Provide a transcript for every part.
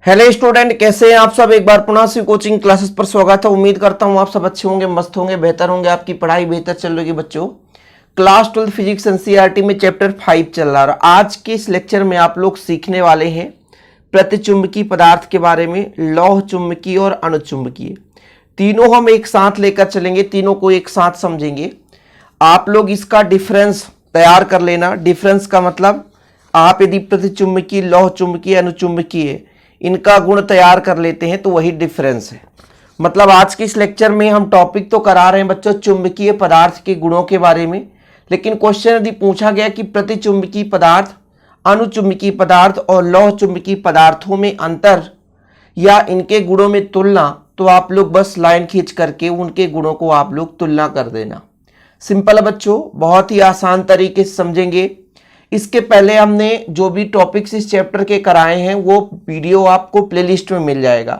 Hello student, कैसे हैं आप सब। एक बार पुनः से कोचिंग क्लासेस पर स्वागत है। उम्मीद करता हूं आप सब अच्छे होंगे, मस्त होंगे, बेहतर होंगे, आपकी पढ़ाई बेहतर चल रही है। बच्चों, क्लास 12 फिजिक्स एनसीईआरटी में चैप्टर 5 चल रहा है और आज के इस लेक्चर में आप लोग सीखने वाले हैं प्रतिचुंबकीय पदार्थ के बारे में। लौह चुंबकीय और अणुचुंबकीय तीनों हम एक साथ लेकर चलेंगे, तीनों को एक साथ समझेंगे। आप लोग इसका डिफरेंस तैयार कर लेना। डिफरेंस का मतलब आप यदि प्रतिचुंबकीय, लौह चुंबकीय, अणुचुंबकीय इनका गुण तैयार कर लेते हैं तो वही डिफरेंस है। मतलब आज के इस लेक्चर में हम टॉपिक तो करा रहे हैं बच्चों चुंबकीय पदार्थ के गुणों के बारे में, लेकिन क्वेश्चन यदि पूछा गया कि प्रतिचुंबकीय पदार्थ, अणुचुंबकीय पदार्थ और लौह चुंबकीय पदार्थों में अंतर या इनके गुणों में तुलना, तो आप लोग बस लाइन खींच करके उनके गुणों को आप लोग तुलना कर देना। सिंपल है बच्चों, बहुत ही आसान तरीके से समझेंगे। इसके पहले हमने जो भी टॉपिक्स इस चैप्टर के कराए हैं वो वीडियो आपको प्लेलिस्ट में मिल जाएगा।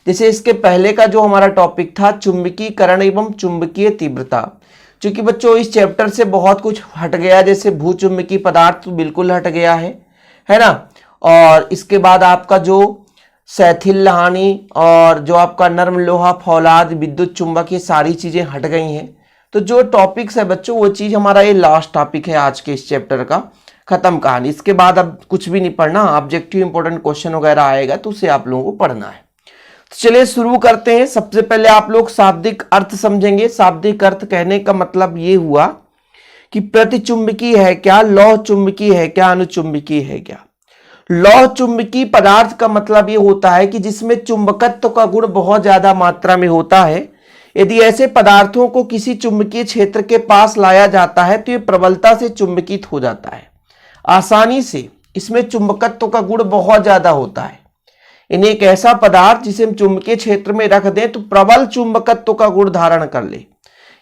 जैसे इसके पहले का जो हमारा टॉपिक था चुंबकीकरण एवं चुंबकीय तीव्रता, क्योंकि बच्चों इस चैप्टर से बहुत कुछ हट गया। जैसे भूचुंबकीय पदार्थ तो बिल्कुल हट गया है ना। और इसके बाद आपका जो सैथिल लहानी और जो आपका नर्म लोहा, फौलाद, विद्युत चुंबक, ये सारी चीजें हट गई हैं। तो जो टॉपिक्स है बच्चों वो चीज हमारा ये लास्ट टॉपिक है आज के इस चैप्टर का। खत्म कहानी। इसके बाद अब कुछ भी नहीं पढ़ना, ऑब्जेक्टिव इंपॉर्टेंट क्वेश्चन वगैरह आएगा तो उसे आप लोगों को पढ़ना है। तो चलिए शुरू करते हैं। सबसे पहले आप लोग शाब्दिक अर्थ समझेंगे। शाब्दिक अर्थ कहने का मतलब ये हुआ कि प्रतिचुंबकीय है क्या, लौह चुंबकीय है क्या, अणुचुंबकीय है क्या। लौह चुंबकीय पदार्थ का मतलब ये होता है कि जिसमें चुंबकत्व का गुण बहुत ज्यादा मात्रा में होता है। यदि ऐसे पदार्थों को किसी चुंबकीय क्षेत्र के पास लाया जाता है तो ये प्रबलता से चुंबकित हो जाता है आसानी से। इसमें चुंबकत्व का गुण बहुत ज्यादा होता है। यानी एक ऐसा पदार्थ जिसे हम चुंबकीय क्षेत्र में रख दें तो प्रबल चुंबकत्व का गुण धारण कर ले,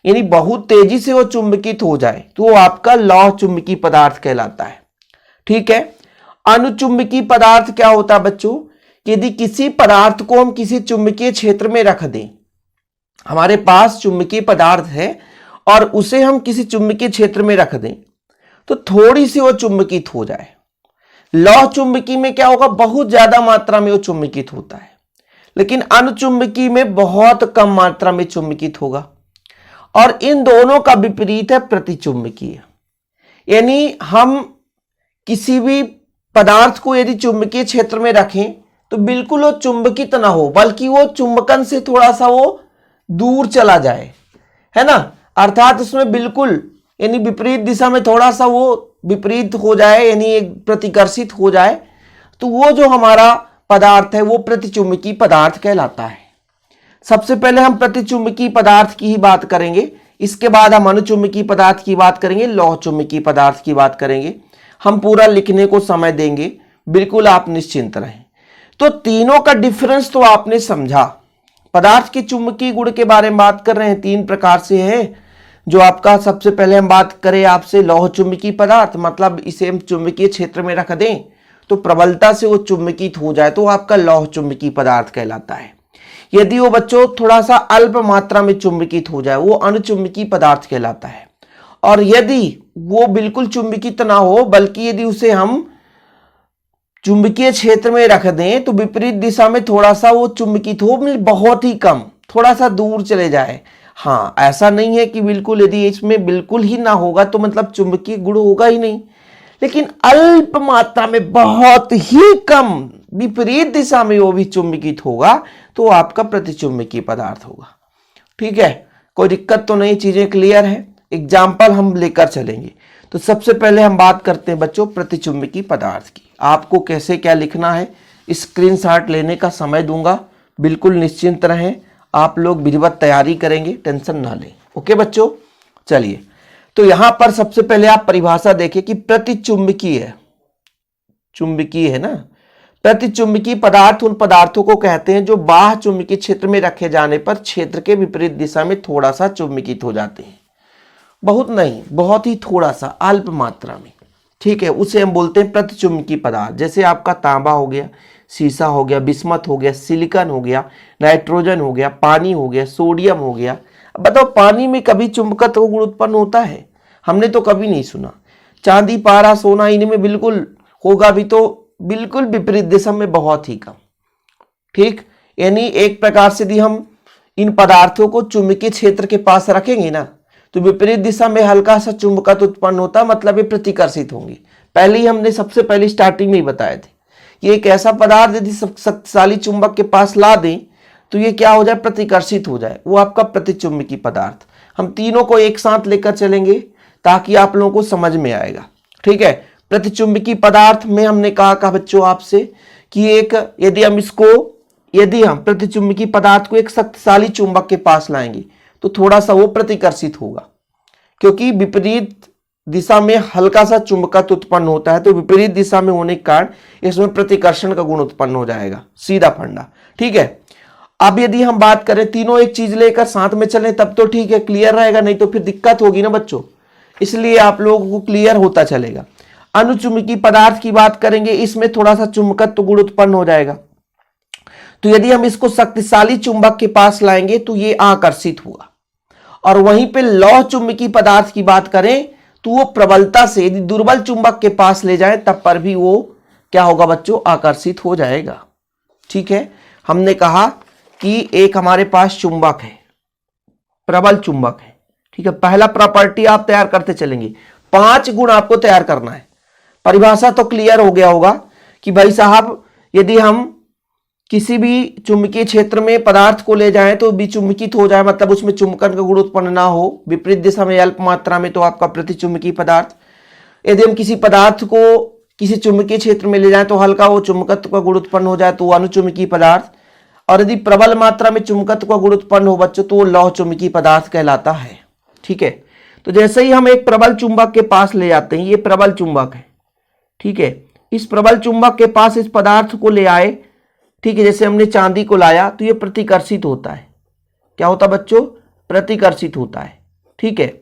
यानी बहुत तेजी से वो चुंबकित हो जाए, तो वो आपका लौह चुंबकीय पदार्थ कहलाता है। ठीक है। अणुचुंबकीय पदार्थ क्या होता है बच्चों, यदि किसी पदार्थ को हम किसी चुंबकीय क्षेत्र में रख दें, हमारे पास चुंबकीय पदार्थ है और उसे हम किसी चुंबकीय क्षेत्र में रख दें तो थोड़ी सी वो चुंबकित हो जाए। लौह चुंबकीय में क्या होगा, बहुत ज्यादा मात्रा में वो चुंबकित होता है, लेकिन अणुचुंबकीय में बहुत कम मात्रा में चुंबकित होगा। और इन दोनों का विपरीत है प्रतिचुंबकीय। यानी हम किसी भी पदार्थ को यदि चुंबकीय क्षेत्र में रखें तो बिल्कुल वो चुंबकित ना हो, बल्कि वो चुंबकन से थोड़ा सा वो दूर चला जाए, है ना। अर्थात उसमें बिल्कुल यानी विपरीत दिशा में थोड़ा सा वो विपरीत हो जाए, यानी एक प्रतिकर्षित हो जाए, तो वो जो हमारा पदार्थ है वो प्रतिचुंबकीय पदार्थ कहलाता है। सबसे पहले हम प्रतिचुंबकीय पदार्थ की ही बात करेंगे, इसके बाद हम अणुचुंबकीय पदार्थ की बात करेंगे, लौह चुंबकीय पदार्थ की बात करेंगे। हम पूरा लिखने को समय देंगे, बिल्कुल आप निश्चिंत रहें। तो तीनों का डिफरेंस तो आपने समझा। पदार्थ के चुंबकीय गुण के बारे में बात कर रहे हैं, तीन प्रकार से है। जो आपका सबसे पहले हम बात करें आपसे लौह चुंबकीय पदार्थ, मतलब इसे हम चुंबकीय क्षेत्र में रख दें तो प्रबलता से वो चुंबकित हो जाए तो आपका लौह चुंबकीय पदार्थ कहलाता है। यदि वो बच्चों थोड़ा सा अल्प मात्रा में चुंबकित हो जाए वो अणुचुंबकीय पदार्थ कहलाता है। और यदि वो बिल्कुल चुंबकित ना हो, बल्कि यदि उसे हम चुंबकीय क्षेत्र में रख दें तो विपरीत दिशा में थोड़ा सा वो चुंबकित हो, बहुत ही कम, थोड़ा सा दूर चले जाए। हाँ, ऐसा नहीं है कि बिल्कुल यदि इसमें बिल्कुल ही ना होगा तो मतलब चुंबकीय गुण होगा ही नहीं, लेकिन अल्प मात्रा में बहुत ही कम विपरीत दिशा में वो भी चुंबकित होगा तो आपका प्रतिचुंबकीय पदार्थ होगा। ठीक है, कोई दिक्कत तो नहीं, चीजें क्लियर है। एग्जाम्पल हम लेकर चलेंगे। तो सबसे पहले हम बात करते हैं बच्चों प्रतिचुंबकीय पदार्थ की। आपको कैसे क्या लिखना है स्क्रीनशॉट लेने का समय दूंगा, बिल्कुल निश्चिंत रहें। आप लोग विधिवत तैयारी करेंगे, टेंशन ना लें। ओके बच्चों, चलिए। तो यहां पर सबसे पहले आप परिभाषा देखिए कि प्रतिचुंबकीय है, चुंबकीय है ना। प्रतिचुंबकीय पदार्थ उन पदार्थों को कहते हैं जो बाह्य चुंबकीय क्षेत्र में रखे जाने पर क्षेत्र के विपरीत दिशा में थोड़ा सा चुंबकित हो जाते हैं। बहुत नहीं, बहुत ही थोड़ा सा, अल्प मात्रा में। ठीक है, उसे हम बोलते हैं प्रतिचुंबकीय पदार्थ। जैसे आपका तांबा हो गया, सीसा हो गया, बिस्मत हो गया, सिलिकॉन हो गया, नाइट्रोजन हो गया, पानी हो गया, सोडियम हो गया। अब बताओ, पानी में कभी चुंबकत्व गुण उत्पन्न होता है? हमने तो कभी नहीं सुना। चांदी, पारा, सोना, इनमें बिल्कुल होगा भी तो बिल्कुल विपरीत दिशा में बहुत ही कम। ठीक, यानी एक प्रकार से यदि हम इन पदार्थों को चुंबकीय क्षेत्र के पास रखेंगे ना तो विपरीत दिशा में हल्का सा चुंबकत्व उत्पन्न होता है, मतलब ये प्रतिकर्षित होंगे। पहले ही हमने सबसे पहले स्टार्टिंग में ही बताए थे, ये एक ऐसा पदार्थ यदि शक्तिशाली चुंबक के पास ला दें तो ये क्या हो जाए, प्रतिकर्षित हो जाए, वो आपका प्रतिचुंबकीय पदार्थ। हम तीनों को एक साथ लेकर चलेंगे ताकि आप लोगों को समझ में आएगा। ठीक है, प्रतिचुंबकीय पदार्थ में हमने कहा बच्चों आपसे कि एक यदि हम प्रतिचुंबकीय पदार्थ को एक शक्तिशाली चुंबक के पास लाएंगे तो थोड़ा सा वो प्रतिकर्षित होगा, क्योंकि विपरीत दिशा में हल्का सा चुंबकत्व उत्पन्न होता है, तो विपरीत दिशा में होने के कारण इसमें प्रतिकर्षण का गुण उत्पन्न हो जाएगा, सीधा फंडा। ठीक है, अब यदि हम बात करें तीनों एक चीज लेकर साथ में चलें तब तो ठीक है, क्लियर रहेगा, नहीं तो फिर दिक्कत होगी ना बच्चों, इसलिए आप लोगों को क्लियर होता चलेगा। अनुचुंबकीय पदार्थ की बात करेंगे, इसमें थोड़ा सा चुंबकत्व गुण उत्पन्न हो जाएगा, तो यदि हम इसको शक्तिशाली चुंबक के पास लाएंगे तो ये आकर्षित होगा। और वहीं पे लौह चुंबकीय पदार्थ की बात करें तो वो प्रबलता से यदि दुर्बल चुंबक के पास ले जाएं तब पर भी वो क्या होगा बच्चों, आकर्षित हो जाएगा। ठीक है, हमने कहा कि एक हमारे पास चुंबक है, प्रबल चुंबक है। ठीक है, पहला प्रॉपर्टी आप तैयार करते चलेंगे, 5 गुण आपको तैयार करना है। परिभाषा तो क्लियर हो गया होगा कि भाई साहब यदि हम किसी भी चुंबकीय क्षेत्र में पदार्थ को ले जाएं तो विचुंबकित हो जाए, मतलब उसमें चुंबकन का गुण उत्पन्न ना हो, विपरीत दिशा में अल्प मात्रा में, तो आपका प्रतिचुंबकीय पदार्थ। यदि हम किसी पदार्थ को किसी चुंबकीय क्षेत्र में ले जाएं तो हल्का वो चुंबकत्व का गुण उत्पन्न हो जाए तो अनुचुंबकीय पदार्थ, और यदि प्रबल मात्रा में चुंबकत्व का गुण उत्पन्न हो बच्चों तो वो लौह चुंबकीय पदार्थ कहलाता है। ठीक है, तो जैसे ही हम एक प्रबल चुंबक के पास ले जाते हैं, ये प्रबल चुंबक है। ठीक है, इस प्रबल चुंबक के पास इस पदार्थ को ले आए, ठीक है, जैसे हमने चांदी को लाया तो ये प्रतिकर्षित होता है। क्या होता बच्चों, प्रतिकर्षित होता है। ठीक है,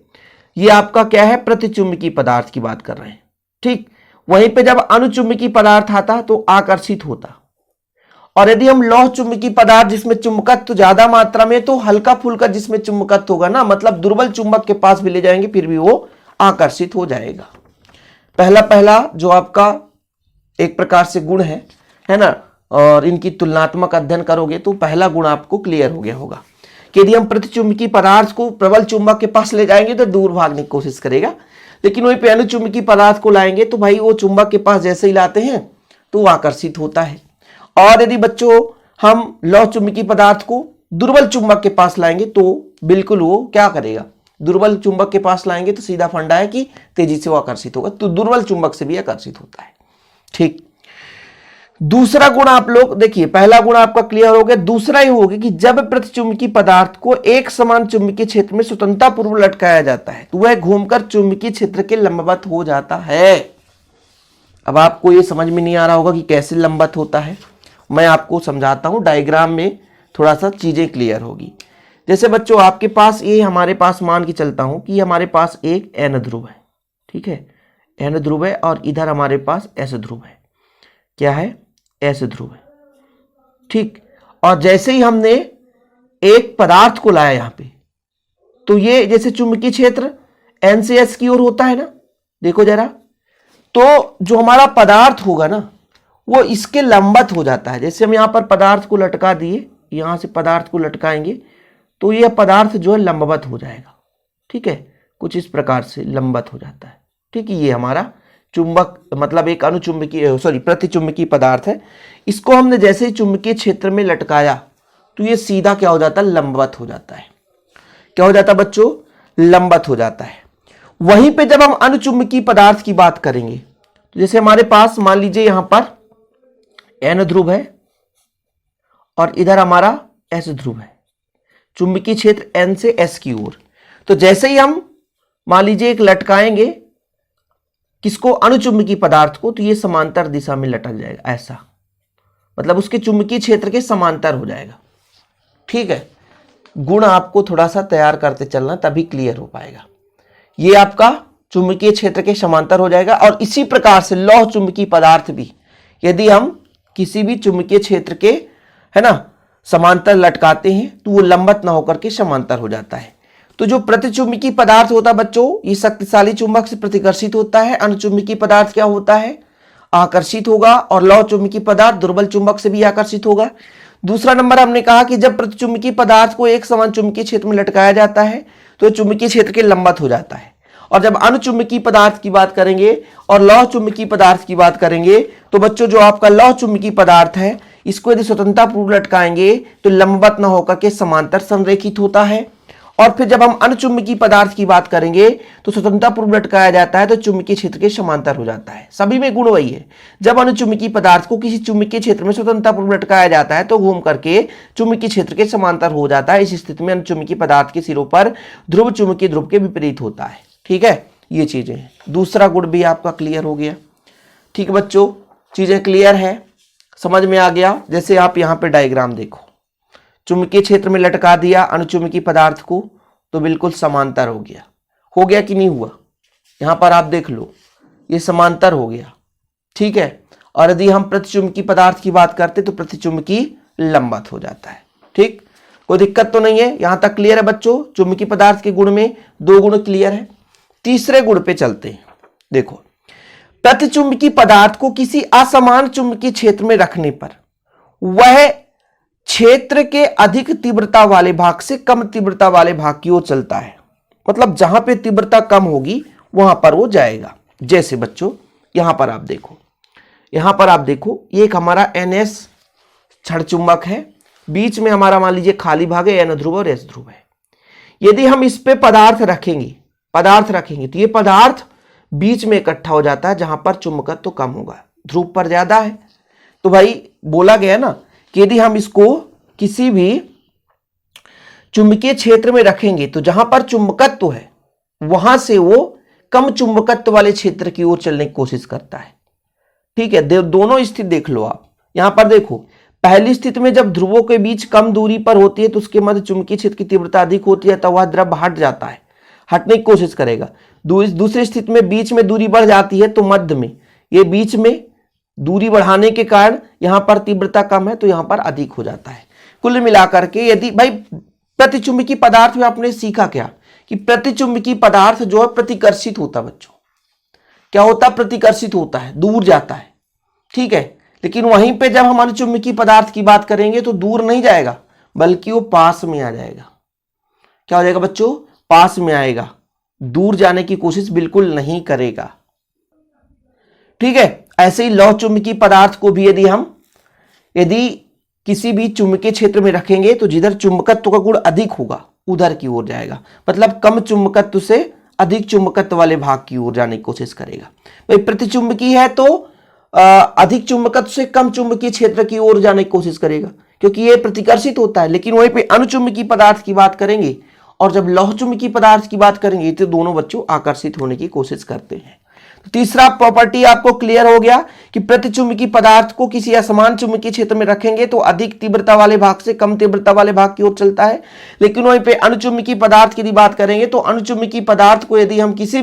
ये आपका क्या है, प्रतिचुंबकीय पदार्थ की बात कर रहे हैं। ठीक, वहीं पे जब अनुचुंबकीय पदार्थ आता तो आकर्षित होता, और यदि हम लौह चुंबकीय पदार्थ जिसमें चुंबकत्व ज्यादा मात्रा में तो हल्का फुल्का जिसमें चुंबकत्व होगा ना, मतलब दुर्बल चुंबक के पास भी ले जाएंगे फिर भी वो आकर्षित हो जाएगा। पहला जो आपका एक प्रकार से गुण है ना, और इनकी तुलनात्मक अध्ययन करोगे तो पहला गुण आपको क्लियर हो गया होगा कि यदि हम प्रतिचुंबकीय पदार्थ को प्रबल चुंबक के पास ले जाएंगे तो दूर भागने की कोशिश करेगा, लेकिन वहीं पे अनुचुंबकीय पदार्थ को लाएंगे तो भाई वो चुंबक के पास जैसे ही लाते हैं तो वो आकर्षित होता है। और यदि बच्चों हम लौह चुंबकीय पदार्थ को दुर्बल चुंबक के पास लाएंगे तो बिल्कुल वो क्या करेगा, दुर्बल चुंबक के पास लाएंगे तो सीधा फंडा है कि तेजी से वो आकर्षित होगा, तो दुर्बल चुंबक से भी आकर्षित होता है। ठीक, दूसरा गुण आप लोग देखिए, पहला गुण आपका क्लियर हो गया, दूसरा ही होगा कि जब प्रतिचुंबकीय पदार्थ को एक समान चुंबकीय क्षेत्र में स्वतंत्रता पूर्वक लटकाया जाता है तो वह घूमकर चुंबकीय क्षेत्र के लंबवत हो जाता है। अब आपको ये समझ में नहीं आ रहा होगा कि कैसे लंबवत होता है, मैं आपको समझाता हूं, डायग्राम में थोड़ा सा चीजें क्लियर होगी। जैसे बच्चों आपके पास ये, हमारे पास मान के चलता हूं कि हमारे पास एक एन ध्रुव है। ठीक है, एन ध्रुव है और इधर हमारे पास एस ध्रुव है। क्या है, एस ध्रुव है। ठीक, और जैसे ही हमने एक पदार्थ को लाया यहां पे तो ये जैसे चुंबकीय क्षेत्र एन से एस की ओर होता है ना, देखो जरा, तो जो हमारा पदार्थ होगा ना वो इसके लंबवत हो जाता है। जैसे हम यहां पर पदार्थ को लटका दिए, यहां से पदार्थ को लटकाएंगे तो यह पदार्थ जो है लंबवत हो जाएगा। ठीक है, कुछ इस प्रकार से लंबवत हो जाता है। ठीक है, ये हमारा चुंबक मतलब एक अनुचुंबकीय प्रतिचुंबकीय पदार्थ है। इसको हमने जैसे ही चुंबकीय क्षेत्र में लटकाया तो ये सीधा क्या हो जाता है, लंबवत हो जाता है। क्या हो जाता है बच्चों, लंबवत हो जाता है। वहीं पे जब हम अनुचुंबकीय पदार्थ की बात करेंगे तो जैसे हमारे पास मान लीजिए यहां पर एन ध्रुव है और इधर हमारा एस ध्रुव है, चुंबकीय क्षेत्र एन से एस की ओर, तो जैसे ही हम मान लीजिए एक लटकाएंगे किसको, अनुचुंबकीय पदार्थ को, तो ये समांतर दिशा में लटक जाएगा, ऐसा मतलब उसके चुंबकीय क्षेत्र के समांतर हो जाएगा। ठीक है, गुण आपको थोड़ा सा तैयार करते चलना तभी क्लियर हो पाएगा। ये आपका चुंबकीय क्षेत्र के समांतर हो जाएगा। और इसी प्रकार से लौह चुंबकीय पदार्थ भी यदि हम किसी भी चुंबकीय क्षेत्र के है ना समांतर लटकाते हैं तो वो लंबवत ना होकर के समांतर हो जाता है। तो जो प्रतिचुंबकीय पदार्थ होता है बच्चों, ये शक्तिशाली चुंबक से प्रतिकर्षित होता है। अनुचुंबकीय पदार्थ क्या होता है, आकर्षित होगा। और लौह चुंबकीय पदार्थ दुर्बल चुंबक से भी आकर्षित होगा। दूसरा नंबर हमने कहा कि जब प्रतिचुंबकीय पदार्थ को एक समान चुंबकीय क्षेत्र में लटकाया जाता है तो चुंबकीय क्षेत्र के लंबवत हो जाता है। और जब अनुचुंबकीय पदार्थ की बात करेंगे और लौह चुंबकीय पदार्थ की बात करेंगे तो बच्चों जो आपका लौह चुंबकीय पदार्थ है इसको यदि स्वतंत्रता पूर्वक लटकाएंगे तो लंबवत न होकर के समांतर संरेखित होता है। और फिर जब हम अनुचुंबकीय पदार्थ की बात करेंगे तो स्वतंत्रता पूर्वक लटकाया जाता है तो चुंबकीय क्षेत्र के समांतर हो जाता है। सभी में गुण वही है, जब अनुचुंबकीय पदार्थ को किसी चुंबकीय क्षेत्र में स्वतंत्रता पूर्वक लटकाया जाता है तो घूम करके चुंबकीय क्षेत्र के समांतर हो जाता है। इस स्थिति में अनुचुंबकीय पदार्थ के सिरों पर ध्रुव चुंबकीय ध्रुव के विपरीत होता है। ठीक है, ये चीजें। दूसरा गुण भी आपका क्लियर हो गया। ठीक है बच्चों, चीजें क्लियर है, समझ में आ गया। जैसे आप यहाँ पे डायग्राम देखो, चुंबकीय क्षेत्र में लटका दिया अनुचुंबकीय पदार्थ को तो बिल्कुल समांतर हो गया कि नहीं हुआ? यहां पर आप देख लो, ये समांतर हो गया। ठीक है, और यदि हम प्रतिचुंबकीय पदार्थ की बात करते तो प्रतिचुंबकीय लंबवत हो जाता है। ठीक, कोई दिक्कत तो नहीं है, यहां तक क्लियर है बच्चों। चुंबकीय पदार्थ के गुण में 2 गुण क्लियर है। तीसरे गुण पे चलते हैं। देखो, प्रतिचुंबकीय पदार्थ को किसी असमान चुंबकीय क्षेत्र में रखने पर वह क्षेत्र के अधिक तीव्रता वाले भाग से कम तीव्रता वाले भाग की ओर चलता है। मतलब जहां पे तीव्रता कम होगी वहां पर वो जाएगा। जैसे बच्चों यहां पर आप देखो, ये एक हमारा NS क्षण चुंबक है, बीच में हमारा मान लीजिए खाली भाग है, N ध्रुव और S ध्रुव है। यदि हम इस पे पदार्थ रखेंगे तो ये पदार्थ बीच में इकट्ठा हो जाता है जहां पर चुंबकत्व तो कम होगा, ध्रुव पर ज्यादा है। तो भाई बोला गया ना कि यदि हम इसको किसी भी चुंबकीय क्षेत्र में रखेंगे तो जहां पर चुंबकत्व है वहां से वो कम चुंबकत्व वाले क्षेत्र की ओर चलने की कोशिश करता है। ठीक है, दोनों स्थिति देख लो आप। यहां पर देखो, पहली स्थिति में जब ध्रुवों के बीच कम दूरी पर होती है तो उसके मध्य चुंबकीय क्षेत्र की तीव्रता अधिक होती है, तो वह द्रव हट जाता है, हटने की कोशिश करेगा। दूसरी स्थिति में बीच में दूरी बढ़ जाती है तो मध्य में, ये बीच में दूरी बढ़ाने के कारण यहां पर तीव्रता कम है तो यहां पर अधिक हो जाता है। कुल मिलाकर के यदि भाई प्रतिचुंबकीय पदार्थ में आपने सीखा क्या कि प्रतिचुंबकीय पदार्थ जो है प्रतिकर्षित होता है। बच्चों क्या होता? प्रतिकर्षित होता है, दूर जाता है। ठीक है, लेकिन वहीं पे जब हम अनुचुंबकीय पदार्थ की बात करेंगे तो दूर नहीं जाएगा बल्कि वो पास में आ जाएगा। क्या हो जाएगा बच्चों? पास में आएगा, दूर जाने की कोशिश बिल्कुल नहीं करेगा। ठीक है, ऐसे ही लौह चुंबकीय पदार्थ को भी यदि किसी भी चुंबकीय क्षेत्र में रखेंगे तो जिधर चुंबकत्व का गुण अधिक होगा उधर की ओर जाएगा। मतलब कम चुंबकत्व से अधिक चुंबकत्व वाले भाग की ओर जाने की कोशिश करेगा। भाई प्रतिचुंबकीय है तो अधिक चुंबकत्व से कम चुंबकीय क्षेत्र की ओर जाने की कोशिश करेगा क्योंकि ये प्रतिकर्षित होता है। लेकिन वहीं पे अनुचुंबकीय पदार्थ की बात करेंगे और जब लौह चुंबकीय पदार्थ की बात करेंगे तो दोनों बच्चों आकर्षित होने की कोशिश करते हैं। तो तीसरा प्रॉपर्टी आपको क्लियर हो गया कि प्रतिचुंबकीय पदार्थ को किसी असमान चुंबकीय क्षेत्र में रखेंगे तो अधिक तीव्रता वाले भाग से कम तीव्रता वाले भाग की ओर चलता है। लेकिन वहीं पे अनुचुंबकीय पदार्थ की बात करेंगे तो अनुचुंबकीय पदार्थ को यदि हम किसी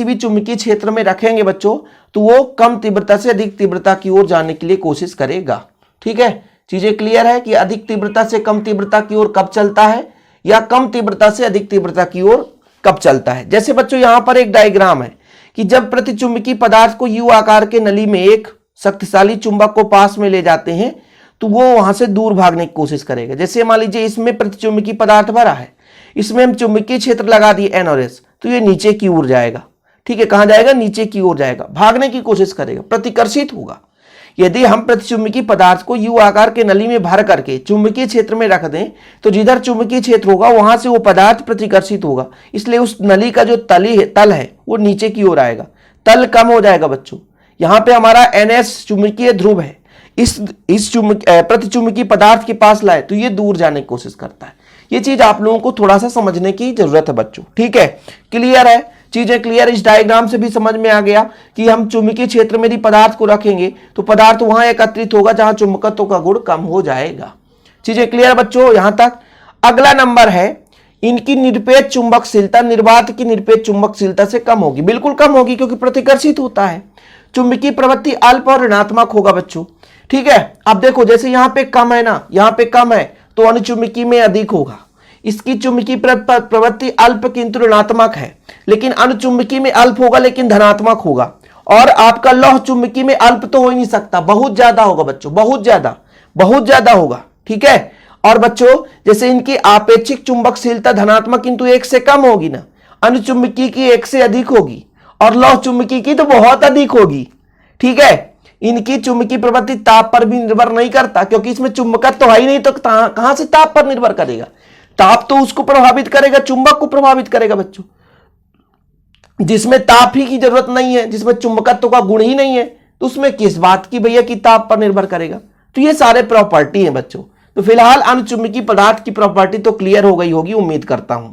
भी चुंबकीय क्षेत्र में रखेंगे बच्चों तो वो कम तीव्रता से अधिक तीव्रता की ओर जाने के लिए कोशिश करेगा। ठीक है, चीजें क्लियर है कि अधिक तीव्रता से कम तीव्रता की ओर कब चलता है या कम तीव्रता से अधिक तीव्रता की ओर कब चलता है। जैसे बच्चों यहां पर एक डायग्राम है कि जब प्रतिचुंबकीय पदार्थ को यू आकार के नली में एक शक्तिशाली चुंबक को पास में ले जाते हैं तो वो वहां से दूर भागने की कोशिश करेगा। जैसे मान लीजिए इसमें प्रतिचुंबकीय पदार्थ भरा है, इसमें हम चुंबकीय क्षेत्र लगा दिए N और S, तो ये नीचे की ओर जाएगा। ठीक है, कहां जाएगा? नीचे की ओर जाएगा, भागने की कोशिश करेगा, प्रतिकर्षित होगा। यदि हम प्रतिचुंबकीय पदार्थ को यू आकार के नली में भर करके चुंबकीय क्षेत्र में रख दें तो जिधर चुंबकीय क्षेत्र होगा वहां से वो पदार्थ प्रतिकर्षित होगा, इसलिए उस नली का जो तल है वो नीचे की ओर आएगा, तल कम हो जाएगा। बच्चों यहां पे हमारा NS चुंबकीय ध्रुव है, इस प्रतिचुंबकीय पदार्थ के पास लाए तो ये दूर जाने की कोशिश करता है। ये चीज आप लोगों को थोड़ा सा समझने की जरूरत है बच्चों। ठीक है, क्लियर है? चीजें क्लियर? इस डायग्राम से भी समझ में आ गया कि हम चुंबकीय क्षेत्र में यदि पदार्थ को रखेंगे तो पदार्थ वहां एकत्रित होगा जहां चुंबकत्व का गुण कम हो जाएगा। चीजें क्लियर बच्चों यहां तक? अगला नंबर है इनकी निरपेक्ष चुंबकशीलता निर्वात की निरपेक्ष चुंबकशीलता से कम होगी। बिल्कुल कम होगी क्योंकि प्रतिकर्षित होता है। चुंबकीय प्रवृत्ति अल्प और ऋणात्मक होगा बच्चों। ठीक है, अब देखो जैसे यहां पे कम है ना, यहां पे कम है तो अनुचुंबकीय में अधिक होगा। इसकी चुंबकीय प्रवृत्ति अल्प किंतु ऋणात्मक है, लेकिन अनुचुंबकीय में अल्प होगा लेकिन धनात्मक होगा। और आपका लौह चुंबकीय में अल्प तो हो ही नहीं सकता, बहुत ज्यादा होगा बच्चों, बहुत ज्यादा होगा। ठीक है, और बच्चों जैसे इनकी आपेक्षिक चुंबकशीलता धनात्मक किंतु 1 से कम होगी ना, अनुचुंबकीय की 1 से अधिक होगी, और लौह चुंबकीय की तो बहुत अधिक होगी। ठीक है, इनकी चुंबकीय प्रवृत्ति ताप पर भी निर्भर नहीं करता, क्योंकि इसमें चुंबकत्व तो है ही नहीं, तो कहां से ताप पर निर्भर करेगा। ताप तो उसको प्रभावित करेगा, चुंबक को प्रभावित करेगा बच्चों। जिसमें ताप ही की जरूरत नहीं है, जिसमें चुंबकत्व का गुण ही नहीं है, तो उसमें किस बात की भैया कि ताप पर निर्भर करेगा। तो ये सारे प्रॉपर्टी हैं बच्चों। तो फिलहाल अनुचुंबकीय पदार्थ की प्रॉपर्टी तो क्लियर हो गई होगी, उम्मीद करता हूं।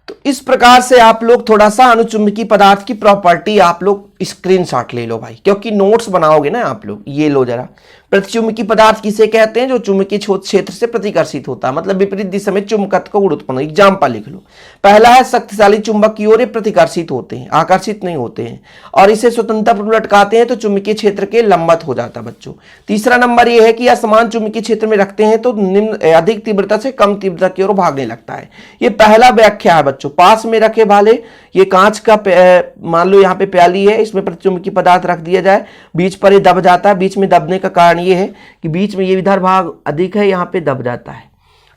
तो इस प्रकार से आप लोग थोड़ा सा अनुचुंबकीय पदार्थ की प्रॉपर्टी आप लोग स्क्रीनशॉट ले लो भाई, क्योंकि नोट्स बनाओगे ना आप लोग। ये लो जरा, प्रतिचुंबकीय पदार्थ किसे कहते हैं? जो चुंबकीय क्षेत्र से प्रतिकर्षित होता है, मतलब विपरीत दिशा में चुंबकत्व का गुण उत्पन्न। एग्जाम्पल लिख लो। पहला है शक्तिशाली चुंबक की ओर प्रतिकर्षित होते हैं, आकर्षित नहीं होते हैं, और इसे स्वतंत्रता लटकाते हैं तो चुंबकीय क्षेत्र के लंबवत हो जाता है बच्चों। तीसरा नंबर यह है कि असमान चुंबकीय क्षेत्र में रखते हैं तो निम्न अधिक तीव्रता से कम तीव्रता की ओर भागने लगता है। ये पहला व्याख्या है बच्चों। पास में रखे वाले ये कांच का मान लो यहाँ पे प्याली है, इसमें प्रतिचुंबकीय पदार्थ रख दिया जाए, बीच पर ये दब जाता है। बीच में दबने का कारण ये है कि बीच में ये इधर भाग अधिक है, यहाँ पे दब जाता है।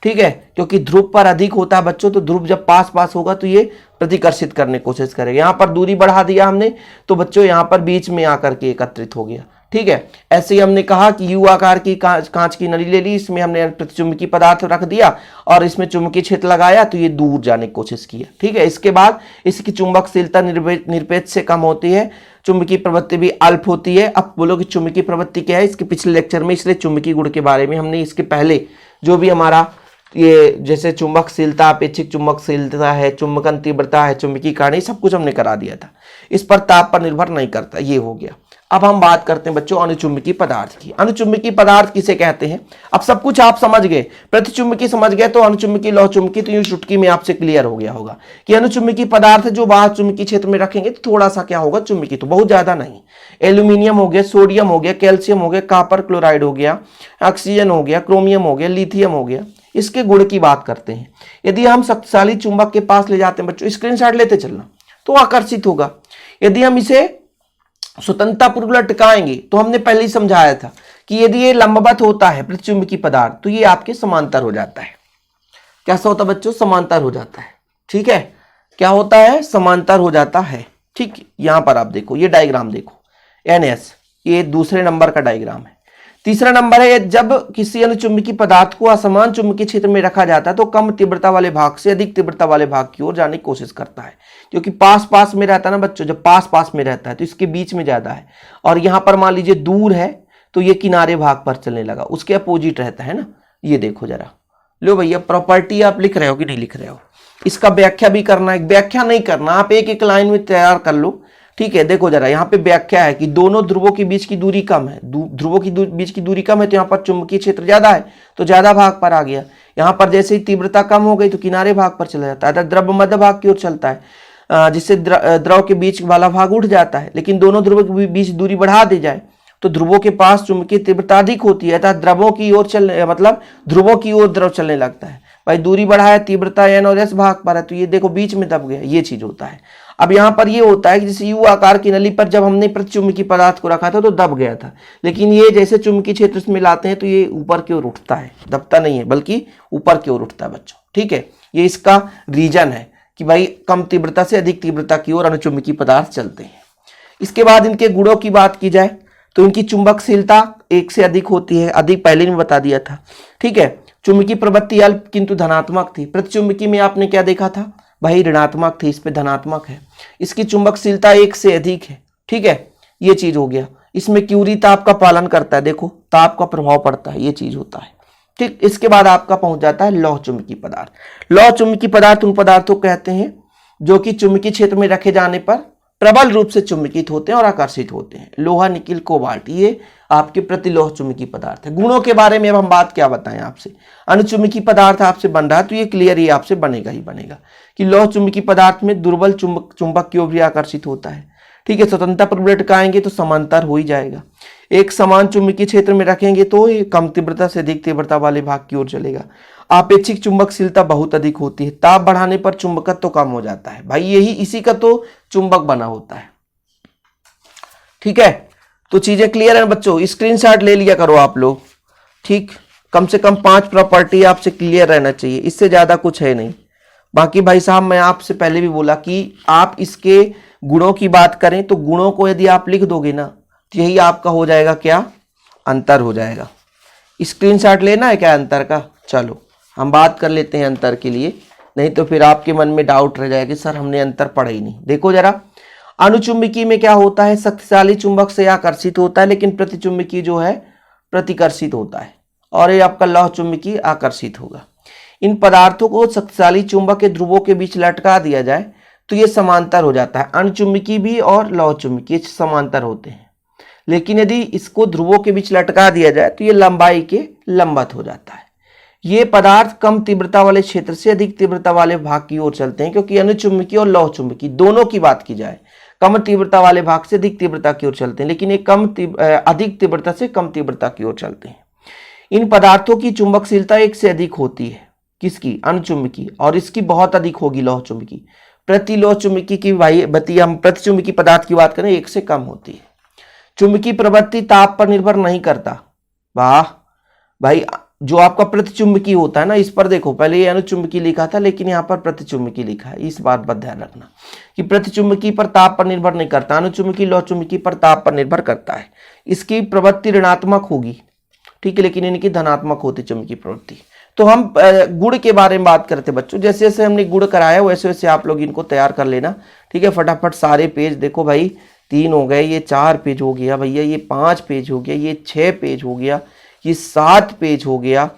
ठीक है, क्योंकि ध्रुव पर अधिक होता है बच्चों, तो ध्रुव जब पास पास होगा तो ये प्रतिकर्षित करने की कोशिश करेगा। यहाँ पर दूरी बढ़ा दिया हमने, तो बच्चों यहाँ पर बीच में आकर के एकत्रित हो गया। ठीक है, ऐसे ही हमने कहा कि यू आकार की कांच की नली ले ली, इसमें हमने प्रतिचुंबकीय पदार्थ रख दिया और इसमें चुंबकीय क्षेत्र लगाया, तो ये दूर जाने की कोशिश किया। ठीक है, इसके बाद इसकी चुंबकशीलता निरपेक्ष से कम होती है, चुंबकीय प्रवृत्ति भी अल्प होती है। अब बोलो कि चुंबकीय प्रवृत्ति क्या है? इसके पिछले लेक्चर में इसलिए चुंबकीय गुण के बारे में हमने इसके पहले जो भी हमारा ये जैसे चुंबकशीलता, अपेक्षिक चुंबकशीलता है, चुंबकन तीव्रता है, चुंबकीय कारण, सब कुछ हमने करा दिया था। इस पर ताप पर निर्भर नहीं करता, ये हो गया। अब हम बात करते हैं बच्चों अनुचुंबकीय पदार्थ की। अनुचुंबकीय पदार्थ किसे कहते हैं? अब सब कुछ आप समझ गए, प्रतिचुंबकीय समझ गए, तो अनुचुंबकीय, लौह चुंबकीय तो यूं चुटकी में आपसे क्लियर हो गया होगा कि अनुचुंबकीय पदार्थ जो बाह्य चुंबकीय क्षेत्र में रखेंगे तो थोड़ा सा क्या होगा, चुंबकीय, तो बहुत ज्यादा नहीं। एल्यूमिनियम हो गया, सोडियम हो गया, कैल्शियम हो गया, कॉपर क्लोराइड हो गया, ऑक्सीजन हो गया, क्रोमियम हो गया, लिथियम हो गया। इसके गुण की बात करते हैं। यदि हम शक्तिशाली चुंबक के पास ले जाते हैं बच्चों, स्क्रीनशॉट लेते चलना, तो आकर्षित होगा। यदि हम इसे स्वतंत्रतापूर्वक लटकाएंगे, तो हमने पहले ही समझाया था कि यदि ये लंबवत होता है प्रतिचुंबकीय पदार्थ, तो ये आपके समांतर हो जाता है। कैसा होता है बच्चों? समांतर हो जाता है। ठीक है, क्या होता है? समांतर हो जाता है। ठीक, यहां पर आप देखो, ये डायग्राम देखो, NS, ये दूसरे नंबर का डायग्राम है। तीसरा नंबर है, जब किसी अनुचुंबकीय पदार्थ को असमान चुंबकीय क्षेत्र में रखा जाता है तो कम तीव्रता वाले भाग से अधिक तीव्रता वाले भाग की ओर जाने की कोशिश करता है, क्योंकि पास पास में रहता है ना बच्चों। जब पास पास में रहता है तो इसके बीच में ज्यादा है, और यहां पर मान लीजिए दूर है तो ये किनारे भाग पर चलने लगा, उसके अपोजिट रहता है ना। ये देखो जरा, लो भैया, प्रॉपर्टी आप लिख रहे हो कि नहीं लिख रहे हो? इसका व्याख्या भी करना है, व्याख्या नहीं करना, आप एक एक लाइन में तैयार कर लो। ठीक है, देखो जरा, यहाँ पे व्याख्या है कि दोनों ध्रुवों के बीच की दूरी कम है, ध्रुवों की बीच की दूरी कम है, तो यहाँ पर चुंबकीय क्षेत्र ज्यादा है, तो ज्यादा भाग पर आ गया। यहाँ पर जैसे ही तीव्रता कम हो गई तो किनारे भाग पर चला जाता है, द्रव मध्य भाग की ओर चलता है, जिससे द्रव के बीच वाला भाग उठ जाता है। लेकिन दोनों ध्रुवों के बीच दूरी बढ़ा दी जाए तो ध्रुवों के पास चुंबकीय तीव्रता अधिक होती है, अर्थात द्रवों की ओर चलने, मतलब ध्रुवों की ओर द्रव चलने लगता है। भाई दूरी बढ़ाया, तीव्रता N और S भाग पर है, तो ये देखो बीच में दब गया, ये चीज होता है। अब यहाँ पर ये होता है कि जैसे यू आकार की नली पर जब हमने प्रतिचुंबकीय पदार्थ को रखा था तो दब गया था, लेकिन ये जैसे चुंबकीय क्षेत्र में लाते हैं तो ये ऊपर की ओर उठता है, दबता नहीं है बल्कि ऊपर की ओर उठता है बच्चों। ठीक है, ये इसका रीजन है कि भाई कम तीव्रता से अधिक तीव्रता की ओर अनुचुंबकीय पदार्थ चलते हैं। इसके बाद इनके गुणों की बात की जाए तो इनकी चुंबकशीलता 1 से अधिक होती है, अधिक पहले ही बता दिया था। ठीक है, चुंबकीय प्रवृत्ति अल्प किंतु धनात्मक थी। प्रतिचुंबकीय में आपने क्या देखा था भाई? ऋणात्मक थी, इस पे धनात्मक है। इसकी चुंबकशीलता 1 से अधिक है। ठीक है, ये चीज हो गया। इसमें क्यूरी ताप का पालन करता है, देखो ताप का प्रभाव पड़ता है, ये चीज होता है। ठीक, इसके बाद आपका पहुंच जाता है लौह चुंबकीय पदार्थ। लौह चुंबकीय पदार्थ उन पदार्थों को कहते हैं जो कि चुंबकीय क्षेत्र में रखे जाने पर प्रबल रूप से चुंबकित होते हैं और आकर्षित होते हैं। लोहा, निकिल, कोबाल्ट, ये आपके प्रतिलोह चुंबकीय पदार्थ है। गुणों के बारे में अब हम बात क्या बताएं आपसे? अनुचुंबकीय पदार्थ आपसे बन रहा है तो ये क्लियर ही आपसे बनेगा ही बनेगा कि लौह चुंबकीय पदार्थ में दुर्बल चुंबक की ओर भी आकर्षित होता है। ठीक है, स्वतंत्रता पर लटकाएंगे तो समांतर हो ही जाएगा। एक समान चुंबकीय क्षेत्र में रखेंगे तो ये कम तीव्रता से अधिक तीव्रता वाले भाग की ओर चलेगा। आपेक्षिक चुंबकशीलता बहुत अधिक होती है। ताप बढ़ाने पर चुंबकत्व तो कम हो जाता है। भाई यही इसी का तो चुंबक बना होता है। ठीक है, तो चीजें क्लियर है बच्चों, स्क्रीनशॉट ले लिया करो आप लोग। ठीक, कम से कम 5 प्रॉपर्टी आपसे क्लियर रहना चाहिए, इससे ज्यादा कुछ है नहीं। बाकी भाई साहब मैं आपसे पहले भी बोला कि आप इसके गुणों की बात करें तो गुणों को यदि आप लिख दोगे ना तो यही आपका हो जाएगा क्या, अंतर हो जाएगा। स्क्रीनशॉट लेना है क्या अंतर का? चलो हम बात कर लेते हैं अंतर के लिए, नहीं तो फिर आपके मन में डाउट रह जाएगा कि सर हमने अंतर पढ़ा ही नहीं। देखो जरा, अनुचुंबकी में क्या होता है, शक्तिशाली चुंबक से आकर्षित होता है, लेकिन प्रतिचुंबकी जो है प्रतिकर्षित होता है, और ये आपका लौह चुंबकी आकर्षित होगा। इन पदार्थों को शक्तिशाली चुंबक के ध्रुवों के बीच लटका दिया जाए तो ये समांतर हो जाता है। अणुचुंबकी भी और लौह चुंबकी समांतर होते हैं, लेकिन यदि इसको ध्रुवों के बीच लटका दिया जाए तो ये लंबाई के लंबवत हो जाता है। ये पदार्थ कम तीव्रता वाले क्षेत्र से अधिक तीव्रता वाले भाग की ओर चलते हैं, क्योंकि अणुचुंबकी और लौह चुंबकी दोनों की बात की जाए कम तीव्रता वाले भाग से अधिक तीव्रता की ओर चलते हैं, लेकिन ये अधिक तीव्रता से कम तीव्रता की ओर चलते हैं। इन पदार्थों की चुंबकशीलता 1 से अधिक होती है, किसकी, अणुचुंबकी, और इसकी बहुत अधिक होगी लौह चुंबकी। प्रति लौह चुंबकी की भाई हम प्रतिचुंबकी पदार्थ की बात करें 1 से कम होती है। चुंबकीय प्रवृत्ति ताप पर निर्भर नहीं करता। वाह भाई, जो आपका प्रतिचुंबकी होता है ना, इस पर देखो पहले ये अणुचुंबकी लिखा था लेकिन यहाँ पर प्रतिचुंबकी लिखा है, इस बात पर ध्यान रखना कि प्रतिचुंबकी पर ताप पर निर्भर नहीं करता, अणुचुंबकी लौह चुंबकी पर ताप पर निर्भर करता है। इसकी प्रवृत्ति ऋणात्मक होगी, ठीक है, लेकिन इनकी धनात्मक होती चुंबकीय प्रवृत्ति। तो हम गुण के बारे में बात करते बच्चों, जैसे जैसे हमने गुण कराया वैसे वैसे आप लोग इनको तैयार कर लेना, ठीक है। फटाफट सारे पेज देखो भाई, 3 हो गए, ये 4 पेज हो गया भैया, ये 5 पेज हो गया, ये 6 पेज हो गया, ये 7 पेज हो गया,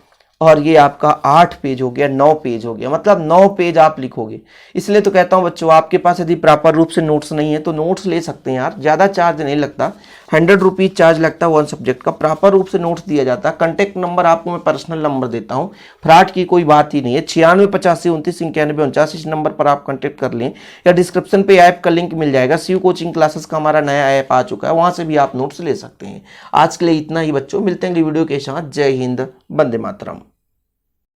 और ये आपका 8 पेज हो गया, 9 पेज हो गया, मतलब 9 पेज आप लिखोगे। इसलिए तो कहता हूं बच्चों, आपके पास यदि प्रॉपर रूप से नोट्स नहीं है तो नोट्स ले सकते हैं यार, ज़्यादा चार्ज नहीं लगता, 100 रुपीज़ चार्ज लगता है 1 सब्जेक्ट का, प्रॉपर रूप से नोट्स दिया जाता है। कॉन्टैक्ट नंबर आपको मैं पर्सनल नंबर देता हूँ, फ्रॉड की कोई बात ही नहीं है। 96 85 29 91 49 इस नंबर पर आप कॉन्टैक्ट कर लें, या डिस्क्रिप्शन पे ऐप का लिंक मिल जाएगा। शिव कोचिंग क्लासेस का हमारा नया ऐप आ चुका है, वहाँ से भी आप नोट्स ले सकते हैं। आज के लिए इतना ही बच्चों, मिलते हैं अगली वीडियो के साथ। जय हिंद, वंदे मातरम।